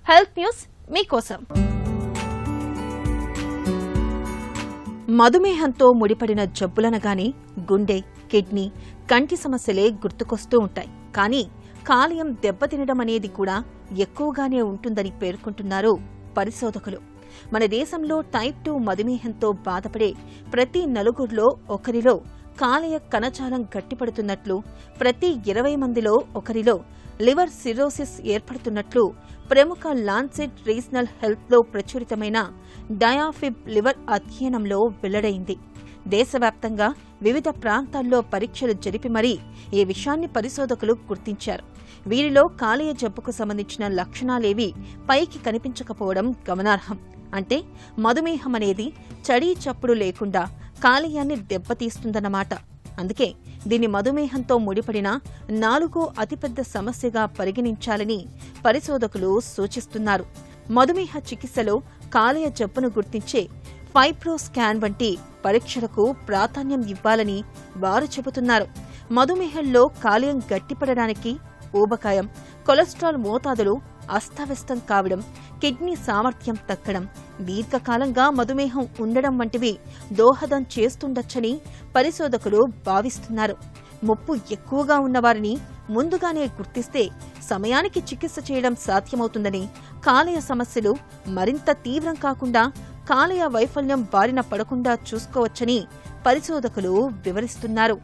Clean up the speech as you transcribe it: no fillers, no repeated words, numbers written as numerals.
Health news మీకోసం. మధుమేహంతో ముడిపడిన జబ్బులనగానే గుండె, కిడ్నీ, కంటి సమస్యలే గుర్తుకొస్తూ ఉంటాయి. కానీ కాలేయం దెబ్బతినడం అనేది కూడా ఎక్కువగానే ఉంటుందని పేర్కొంటున్నారు పరిశోధకులు. మన దేశంలో టైప్ 2 మధుమేహంతో బాధపడే ప్రతి నలుగురిలో ఒకరిలో కాలేయ కణజాలం గట్టిపడుతున్నట్లు, ప్రతి 20 మందిలో ఒకరిలో లివర్ సిర్రోసిస్ ఏర్పడుతున్నట్లు ప్రముఖ లాన్సెట్ రీజనల్ హెల్త్లో ప్రచురితమైన డయాఫిబ్ లివర్ అధ్యయనంలో వెల్లడైంది. దేశవ్యాప్తంగా వివిధ ప్రాంతాల్లో పరీక్షలు జరిపి మరీ ఈ విషయాన్ని పరిశోధకులు గుర్తించారు. వీరిలో కాలేయ జబ్బుకు సంబంధించిన లక్షణాలేవీ పైకి కనిపించకపోవడం గమనార్హం. అంటే మధుమేహం అనేది చడీ చప్పుడు లేకుండా కాలేయాన్ని దెబ్బతీస్తుందన్నమాట. అందుకే దీన్ని మధుమేహంతో ముడిపడిన 4వ అతిపెద్ద సమస్యగా పరిగణించాలని పరిశోధకులు సూచిస్తున్నారు. మధుమేహ చికిత్సలో కాలేయ జబ్బును గుర్తించే ఫైబ్రోస్కాన్ వంటి పరీక్షలకు ప్రాధాన్యం ఇవ్వాలని వారు చెబుతున్నారు. మధుమేహంలో కాలేయం గట్టిపడడానికి ఊబకాయం, కొలెస్ట్రాల్ మోతాదులు అస్తవ్యస్తం కావడం, కిడ్నీ సామర్థ్యం తగ్గడం, దీర్ఘకాలంగా మధుమేహం ఉండడం వంటివి దోహదం చేస్తుండొచ్చని పరిశోధకులు భావిస్తున్నారు. ముప్పు ఎక్కువగా ఉన్నవారిని ముందుగానే గుర్తిస్తే సమయానికి చికిత్స చేయడం సాధ్యమవుతుందని, కాలేయ సమస్యలు మరింత తీవ్రం కాకుండా కాలేయ వైఫల్యం బారిన పడకుండా చూసుకోవచ్చని పరిశోధకులు వివరిస్తున్నారు.